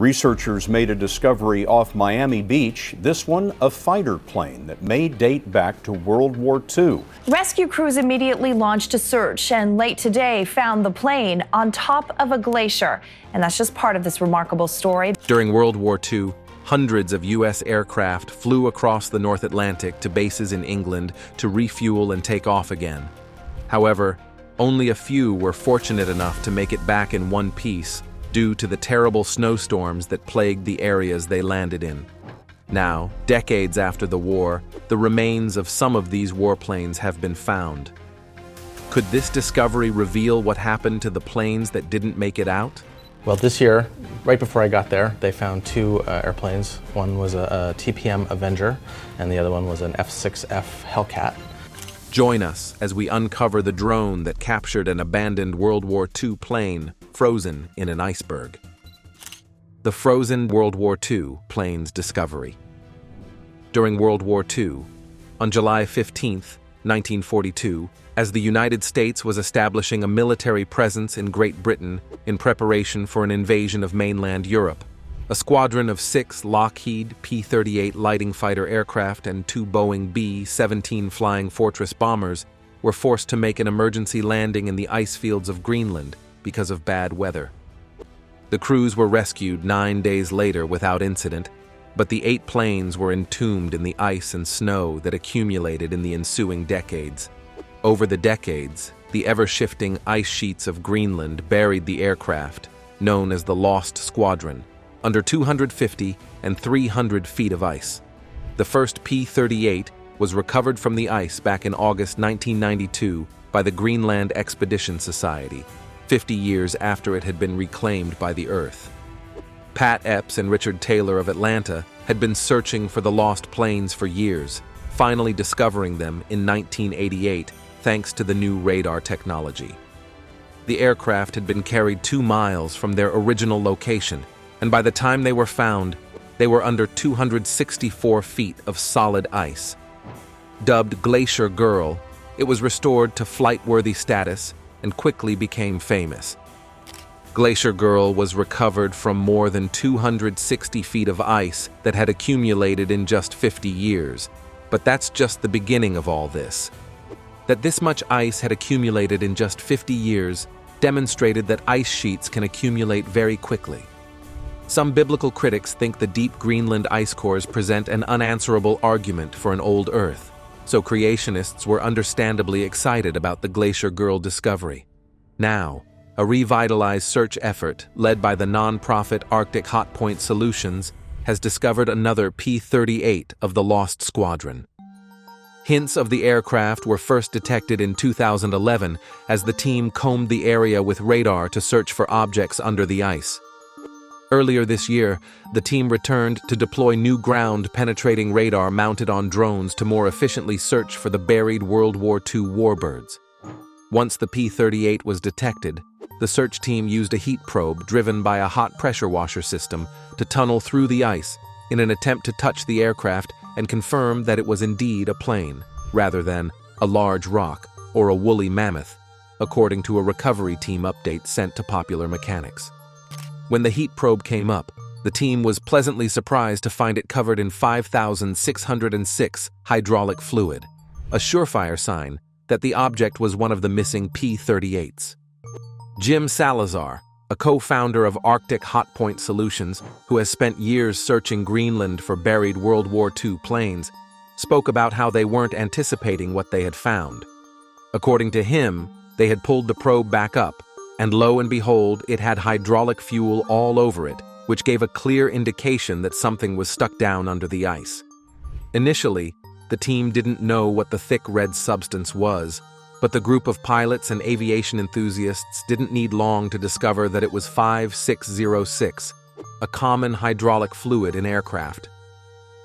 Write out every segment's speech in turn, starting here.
Researchers made a discovery off Miami Beach, this one a fighter plane that may date back to World War II. Rescue crews immediately launched a search and late today found the plane on top of a glacier. And that's just part of this remarkable story. During World War II, hundreds of U.S. aircraft flew across the North Atlantic to bases in England to refuel and take off again. However, only a few were fortunate enough to make it back in one piece, due to the terrible snowstorms that plagued the areas they landed in. Now, decades after the war, the remains of some of these warplanes have been found. Could this discovery reveal what happened to the planes that didn't make it out? Well, this year, right before I got there, they found two airplanes. One was a TPM Avenger, and the other one was an F-6F Hellcat. Join us as we uncover the drone that captured an abandoned World War II plane frozen in an iceberg. The frozen World War II plane's discovery. During World War II, on July 15, 1942, as the United States was establishing a military presence in Great Britain in preparation for an invasion of mainland Europe, a squadron of 6 Lockheed P-38 Lighting Fighter aircraft and 2 Boeing B-17 Flying Fortress bombers were forced to make an emergency landing in the ice fields of Greenland because of bad weather. The crews were rescued 9 days later without incident, but the 8 planes were entombed in the ice and snow that accumulated in the ensuing decades. Over the decades, the ever-shifting ice sheets of Greenland buried the aircraft, known as the Lost Squadron, under 250 and 300 feet of ice. The first P-38 was recovered from the ice back in August 1992 by the Greenland Expedition Society, 50 years after it had been reclaimed by the Earth. Pat Epps and Richard Taylor of Atlanta had been searching for the lost planes for years, finally discovering them in 1988 thanks to the new radar technology. The aircraft had been carried 2 miles from their original location, and by the time they were found, they were under 264 feet of solid ice. Dubbed Glacier Girl, it was restored to flight-worthy status and quickly became famous. Glacier Girl was recovered from more than 260 feet of ice that had accumulated in just 50 years. But that's just the beginning of all this. That this much ice had accumulated in just 50 years demonstrated that ice sheets can accumulate very quickly. Some biblical critics think the deep Greenland ice cores present an unanswerable argument for an old Earth, so creationists were understandably excited about the Glacier Girl discovery. Now, a revitalized search effort led by the non-profit Arctic Hotpoint Solutions has discovered another P-38 of the Lost Squadron. Hints of the aircraft were first detected in 2011 as the team combed the area with radar to search for objects under the ice. Earlier this year, the team returned to deploy new ground-penetrating radar mounted on drones to more efficiently search for the buried World War II warbirds. Once the P-38 was detected, the search team used a heat probe driven by a hot pressure washer system to tunnel through the ice in an attempt to touch the aircraft and confirm that it was indeed a plane, rather than a large rock or a woolly mammoth, according to a recovery team update sent to Popular Mechanics. When the heat probe came up, the team was pleasantly surprised to find it covered in 5,606 hydraulic fluid, a surefire sign that the object was one of the missing P-38s. Jim Salazar, a co-founder of Arctic Hotpoint Solutions, who has spent years searching Greenland for buried World War II planes, spoke about how they weren't anticipating what they had found. According to him, they had pulled the probe back up, and lo and behold, it had hydraulic fuel all over it, which gave a clear indication that something was stuck down under the ice. Initially, the team didn't know what the thick red substance was, but the group of pilots and aviation enthusiasts didn't need long to discover that it was 5606, a common hydraulic fluid in aircraft.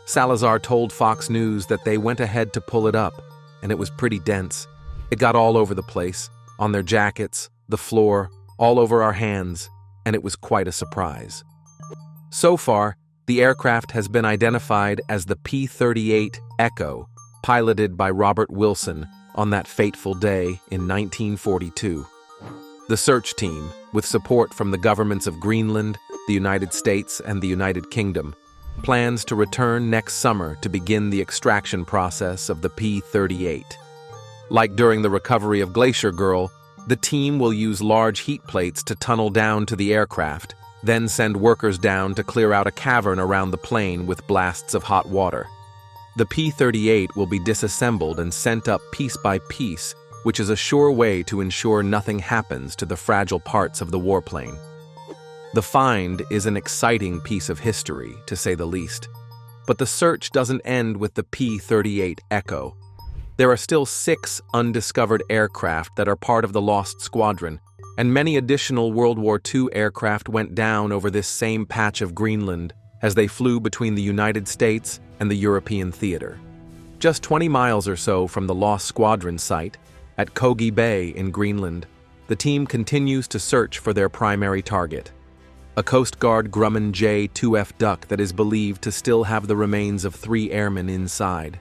Salazar told Fox News that they went ahead to pull it up, and it was pretty dense. It got all over the place, on their jackets, the floor, all over our hands, and it was quite a surprise. So far, the aircraft has been identified as the P-38 Echo, piloted by Robert Wilson on that fateful day in 1942. The search team, with support from the governments of Greenland, the United States, and the United Kingdom, plans to return next summer to begin the extraction process of the P-38. Like during the recovery of Glacier Girl, the team will use large heat plates to tunnel down to the aircraft, then send workers down to clear out a cavern around the plane with blasts of hot water. The P-38 will be disassembled and sent up piece by piece, which is a sure way to ensure nothing happens to the fragile parts of the warplane. The find is an exciting piece of history, to say the least. But the search doesn't end with the P-38 Echo. There are still 6 undiscovered aircraft that are part of the lost squadron, and many additional World War II aircraft went down over this same patch of Greenland as they flew between the United States and the European theater. Just 20 miles or so from the lost squadron site, at Kogi Bay in Greenland, the team continues to search for their primary target, a Coast Guard Grumman J-2F duck that is believed to still have the remains of 3 airmen inside.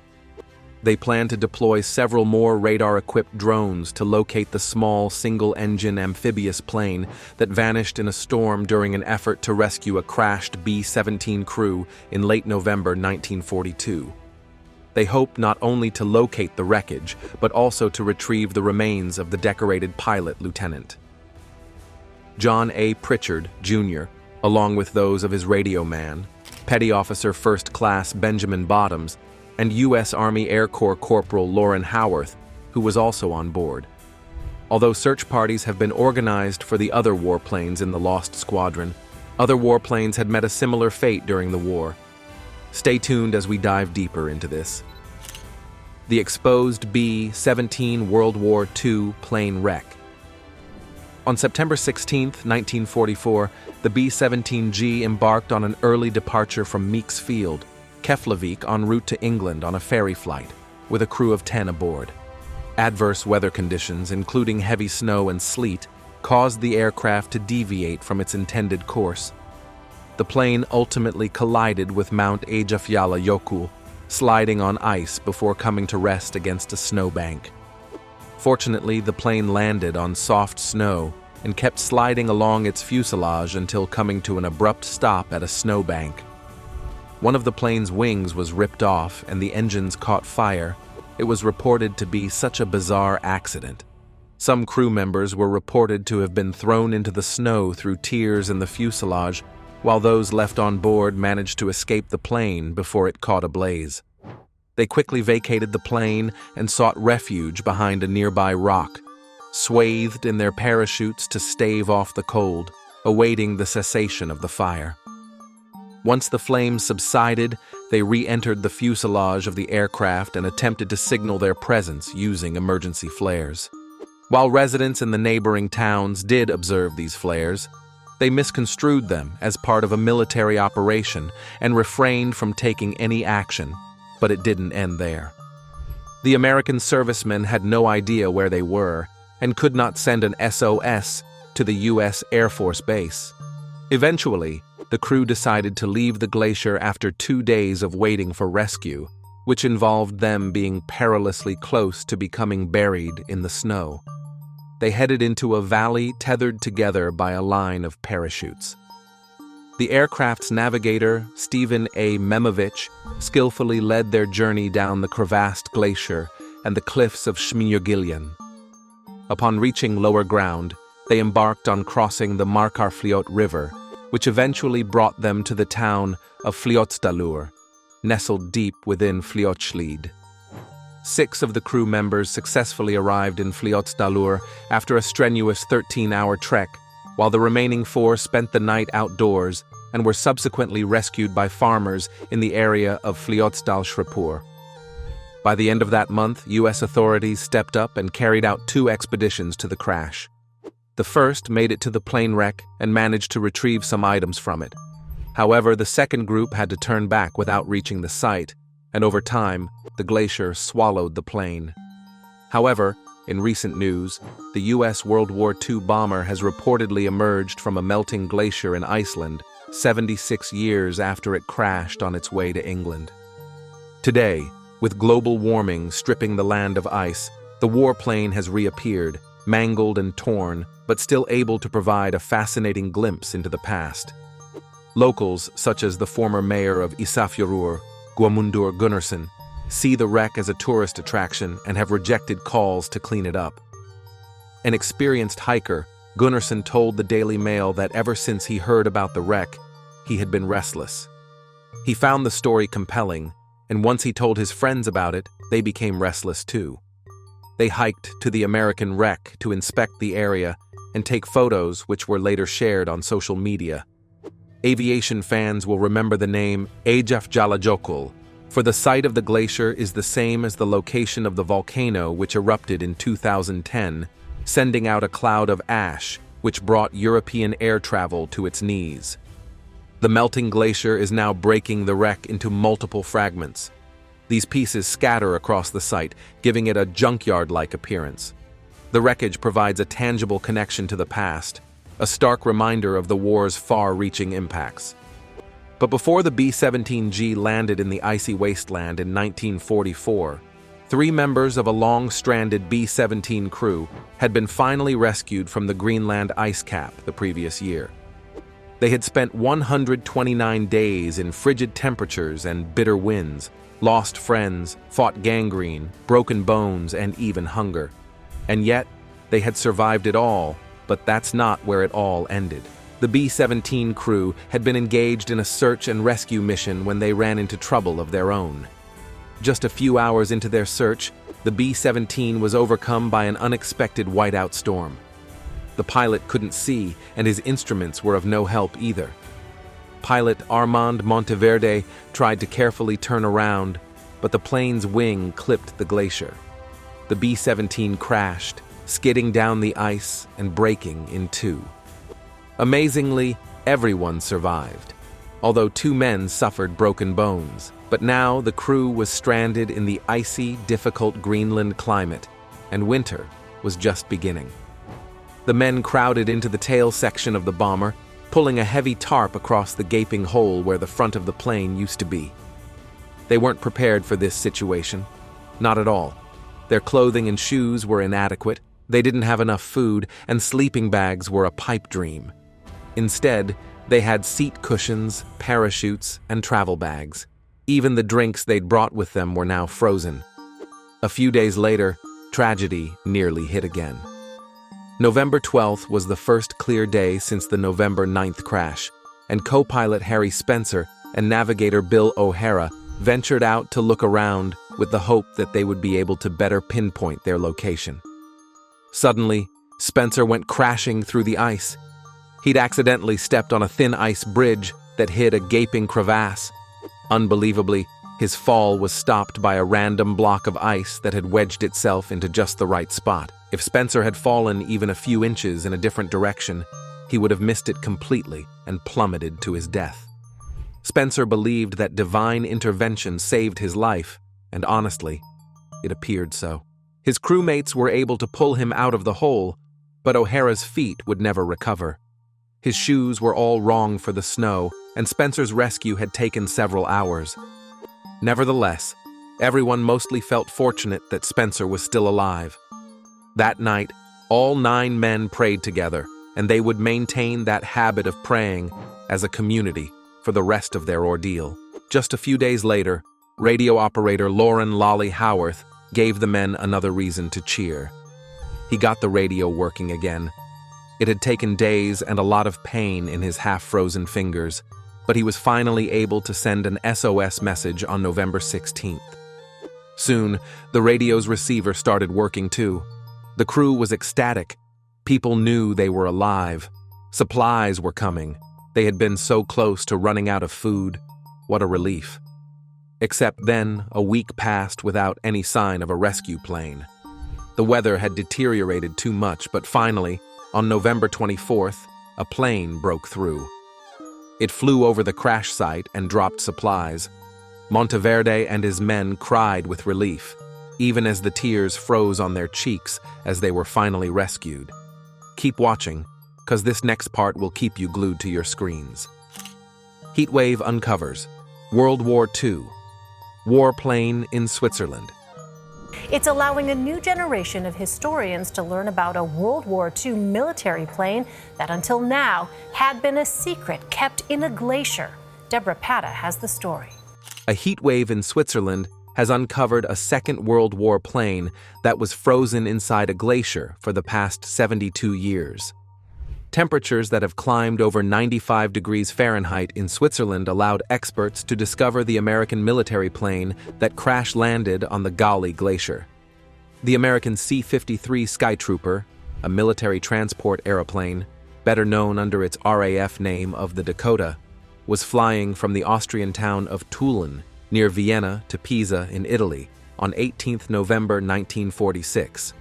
They plan to deploy several more radar-equipped drones to locate the small, single-engine amphibious plane that vanished in a storm during an effort to rescue a crashed B-17 crew in late November 1942. They hope not only to locate the wreckage, but also to retrieve the remains of the decorated pilot lieutenant. John A. Pritchard, Jr., along with those of his radio man, Petty Officer First Class Benjamin Bottoms, and U.S. Army Air Corps Corporal Lauren Howarth, who was also on board. Although search parties have been organized for the other warplanes in the lost squadron, other warplanes had met a similar fate during the war. Stay tuned as we dive deeper into this. The exposed B-17 World War II plane wreck. On September 16, 1944, the B-17G embarked on an early departure from Meeks Field, Keflavik, en route to England on a ferry flight, with a crew of 10 aboard. Adverse weather conditions, including heavy snow and sleet, caused the aircraft to deviate from its intended course. The plane ultimately collided with Mount Eyjafjallajökull, sliding on ice before coming to rest against a snowbank. Fortunately, the plane landed on soft snow and kept sliding along its fuselage until coming to an abrupt stop at a snowbank. One of the plane's wings was ripped off and the engines caught fire. It was reported to be such a bizarre accident. Some crew members were reported to have been thrown into the snow through tears in the fuselage, while those left on board managed to escape the plane before it caught ablaze. They quickly vacated the plane and sought refuge behind a nearby rock, swathed in their parachutes to stave off the cold, awaiting the cessation of the fire. Once the flames subsided, they re-entered the fuselage of the aircraft and attempted to signal their presence using emergency flares. While residents in the neighboring towns did observe these flares, they misconstrued them as part of a military operation and refrained from taking any action, but it didn't end there. The American servicemen had no idea where they were and could not send an SOS to the U.S. Air Force Base. Eventually, the crew decided to leave the glacier after 2 days of waiting for rescue, which involved them being perilously close to becoming buried in the snow. They headed into a valley tethered together by a line of parachutes. The aircraft's navigator, Stephen A. Memovich, skillfully led their journey down the crevassed glacier and the cliffs of Smjogiljan. Upon reaching lower ground, they embarked on crossing the Markarfljót River, which eventually brought them to the town of Fljótsdalur, nestled deep within Fljótshlíð. 6 of the crew members successfully arrived in Fljótsdalur after a strenuous 13-hour trek, while the remaining 4 spent the night outdoors and were subsequently rescued by farmers in the area of Fljótsdalshrepur. By the end of that month, U.S. authorities stepped up and carried out 2 expeditions to the crash. The first made it to the plane wreck and managed to retrieve some items from it. However, the second group had to turn back without reaching the site, and over time, the glacier swallowed the plane. However, in recent news, the U.S. World War II bomber has reportedly emerged from a melting glacier in Iceland 76 years after it crashed on its way to England. Today, with global warming stripping the land of ice, the warplane has reappeared, mangled and torn, but still able to provide a fascinating glimpse into the past. Locals, such as the former mayor of Isafjordur, Guðmundur Gunnarsson, see the wreck as a tourist attraction and have rejected calls to clean it up. An experienced hiker, Gunnarsson told the Daily Mail that ever since he heard about the wreck, he had been restless. He found the story compelling, and once he told his friends about it, they became restless too. They hiked to the American wreck to inspect the area and take photos which were later shared on social media. Aviation fans will remember the name Eyjafjallajökull, for the site of the glacier is the same as the location of the volcano which erupted in 2010, sending out a cloud of ash which brought European air travel to its knees. The melting glacier is now breaking the wreck into multiple fragments. These pieces scatter across the site, giving it a junkyard-like appearance. The wreckage provides a tangible connection to the past, a stark reminder of the war's far-reaching impacts. But before the B-17G landed in the icy wasteland in 1944, 3 members of a long-stranded B-17 crew had been finally rescued from the Greenland ice cap the previous year. They had spent 129 days in frigid temperatures and bitter winds, lost friends, fought gangrene, broken bones, and even hunger. And yet, they had survived it all, but that's not where it all ended. The B-17 crew had been engaged in a search and rescue mission when they ran into trouble of their own. Just a few hours into their search, the B-17 was overcome by an unexpected whiteout storm. The pilot couldn't see, and his instruments were of no help either. Pilot Armand Monteverde tried to carefully turn around, but the plane's wing clipped the glacier. The B-17 crashed, skidding down the ice and breaking in two. Amazingly, everyone survived, although 2 men suffered broken bones. But now the crew was stranded in the icy, difficult Greenland climate, and winter was just beginning. The men crowded into the tail section of the bomber, pulling a heavy tarp across the gaping hole where the front of the plane used to be. They weren't prepared for this situation. Not at all. Their clothing and shoes were inadequate, they didn't have enough food, and sleeping bags were a pipe dream. Instead, they had seat cushions, parachutes, and travel bags. Even the drinks they'd brought with them were now frozen. A few days later, tragedy nearly hit again. November 12th was the first clear day since the November 9th crash, and co-pilot Harry Spencer and navigator Bill O'Hara ventured out to look around with the hope that they would be able to better pinpoint their location. Suddenly, Spencer went crashing through the ice. He'd accidentally stepped on a thin ice bridge that hid a gaping crevasse. Unbelievably, his fall was stopped by a random block of ice that had wedged itself into just the right spot. If Spencer had fallen even a few inches in a different direction, he would have missed it completely and plummeted to his death. Spencer believed that divine intervention saved his life, and honestly, it appeared so. His crewmates were able to pull him out of the hole, but O'Hara's feet would never recover. His shoes were all wrong for the snow, and Spencer's rescue had taken several hours. Nevertheless, everyone mostly felt fortunate that Spencer was still alive. That night, all 9 men prayed together, and they would maintain that habit of praying as a community for the rest of their ordeal. Just a few days later, radio operator Lauren Lolly Howarth gave the men another reason to cheer. He got the radio working again. It had taken days and a lot of pain in his half-frozen fingers, but he was finally able to send an SOS message on November 16th. Soon, the radio's receiver started working too. The crew was ecstatic. People knew they were alive. Supplies were coming. They had been so close to running out of food. What a relief. Except then, a week passed without any sign of a rescue plane. The weather had deteriorated too much, but finally, on November 24th, a plane broke through. It flew over the crash site and dropped supplies. Monteverde and his men cried with relief, even as the tears froze on their cheeks as they were finally rescued. Keep watching, because this next part will keep you glued to your screens. Heatwave uncovers World War II. Warplane in Switzerland. It's allowing a new generation of historians to learn about a World War II military plane that until now had been a secret kept in a glacier. Deborah Pata has the story. A heat wave in Switzerland has uncovered a Second World War plane that was frozen inside a glacier for the past 72 years. Temperatures that have climbed over 95 degrees Fahrenheit in Switzerland allowed experts to discover the American military plane that crash-landed on the Glacier. The American C-53 Skytrooper, a military transport aeroplane, better known under its RAF name of the Dakota, was flying from the Austrian town of Tulln, near Vienna, to Pisa in Italy on 18 November 1946.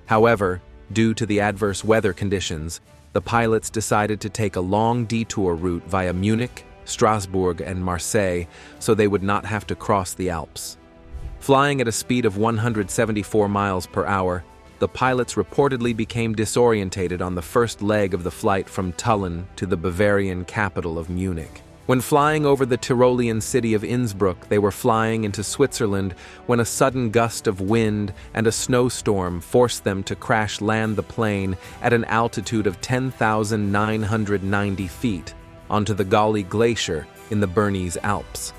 However, due to the adverse weather conditions, the pilots decided to take a long detour route via Munich, Strasbourg, and Marseille so they would not have to cross the Alps. Flying at a speed of 174 miles per hour, the pilots reportedly became disorientated on the first leg of the flight from Tulln to the Bavarian capital of Munich. When flying over the Tyrolean city of Innsbruck, they were flying into Switzerland when a sudden gust of wind and a snowstorm forced them to crash land the plane at an altitude of 10,990 feet onto the Glacier in the Bernese Alps.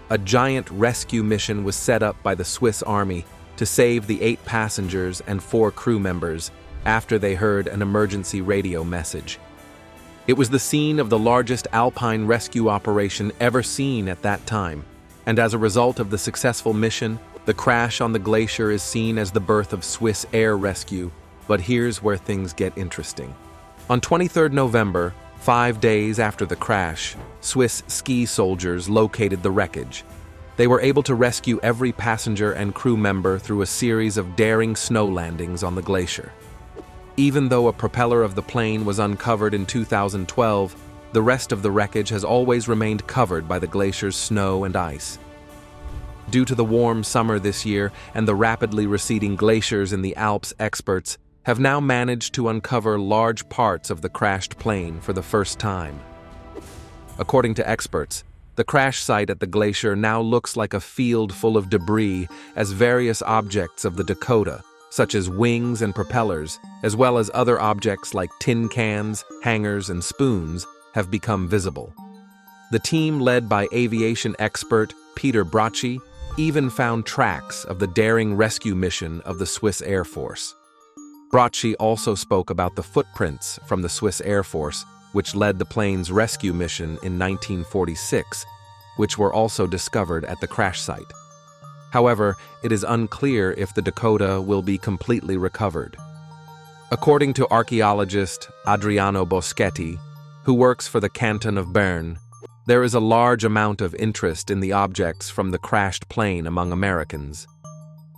A giant rescue mission was set up by the Swiss Army to save the 8 passengers and 4 crew members after they heard an emergency radio message. It was the scene of the largest alpine rescue operation ever seen at that time, and as a result of the successful mission, the crash on the glacier is seen as the birth of Swiss air rescue. But here's where things get interesting. On 23 November, 5 days after the crash, Swiss ski soldiers located the wreckage. They were able to rescue every passenger and crew member through a series of daring snow landings on the glacier. Even though a propeller of the plane was uncovered in 2012, the rest of the wreckage has always remained covered by the glacier's snow and ice. Due to the warm summer this year and the rapidly receding glaciers in the Alps, experts have now managed to uncover large parts of the crashed plane for the first time. According to experts, the crash site at the glacier now looks like a field full of debris as various objects of the Dakota, such as wings and propellers, as well as other objects like tin cans, hangers, and spoons, have become visible. The team led by aviation expert Peter Bracci even found tracks of the daring rescue mission of the Swiss Air Force. Bracci also spoke about the footprints from the Swiss Air Force, which led the plane's rescue mission in 1946, which were also discovered at the crash site. However, it is unclear if the Dakota will be completely recovered. According to archaeologist Adriano Boschetti, who works for the canton of Bern, there is a large amount of interest in the objects from the crashed plane among Americans.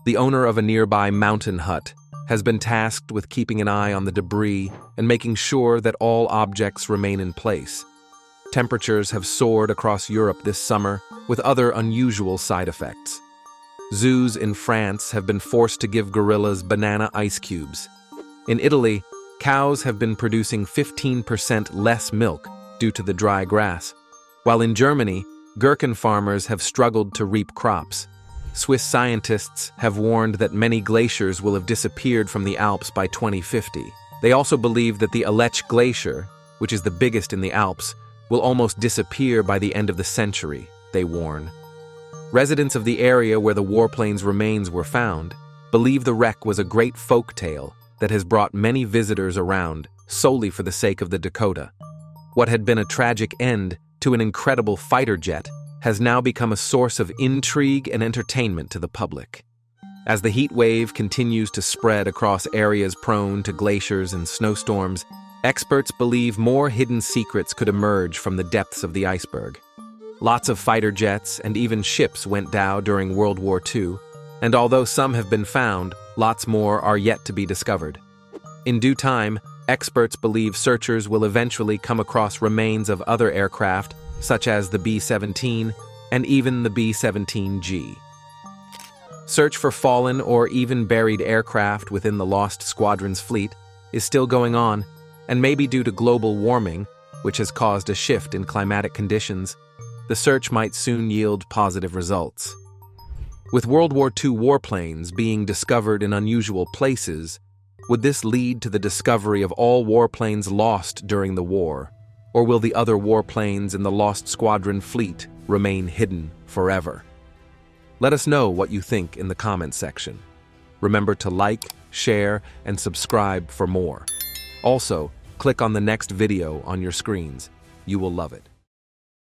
The owner of a nearby mountain hut has been tasked with keeping an eye on the debris and making sure that all objects remain in place. Temperatures have soared across Europe this summer, with other unusual side effects. Zoos in France have been forced to give gorillas banana ice cubes. In Italy, cows have been producing 15% less milk due to the dry grass, while in Germany, gherkin farmers have struggled to reap crops. Swiss scientists have warned that many glaciers will have disappeared from the Alps by 2050. They also believe that the Aletsch Glacier, which is the biggest in the Alps, will almost disappear by the end of the century, they warn. Residents of the area where the warplane's remains were found believe the wreck was a great folk tale that has brought many visitors around solely for the sake of the Dakota. What had been a tragic end to an incredible fighter jet has now become a source of intrigue and entertainment to the public. As the heat wave continues to spread across areas prone to glaciers and snowstorms, experts believe more hidden secrets could emerge from the depths of the iceberg. Lots of fighter jets and even ships went down during World War II, and although some have been found, lots more are yet to be discovered. In due time, experts believe searchers will eventually come across remains of other aircraft, such as the B-17 and even the B-17G. Search for fallen or even buried aircraft within the lost Squadron's fleet is still going on, and maybe due to global warming, which has caused a shift in climatic conditions, the search might soon yield positive results. With World War II warplanes being discovered in unusual places, would this lead to the discovery of all warplanes lost during the war? Or will the other warplanes in the lost Squadron fleet remain hidden forever? Let us know what you think in the comments section. Remember to like, share, and subscribe for more. Also, click on the next video on your screens. You will love it.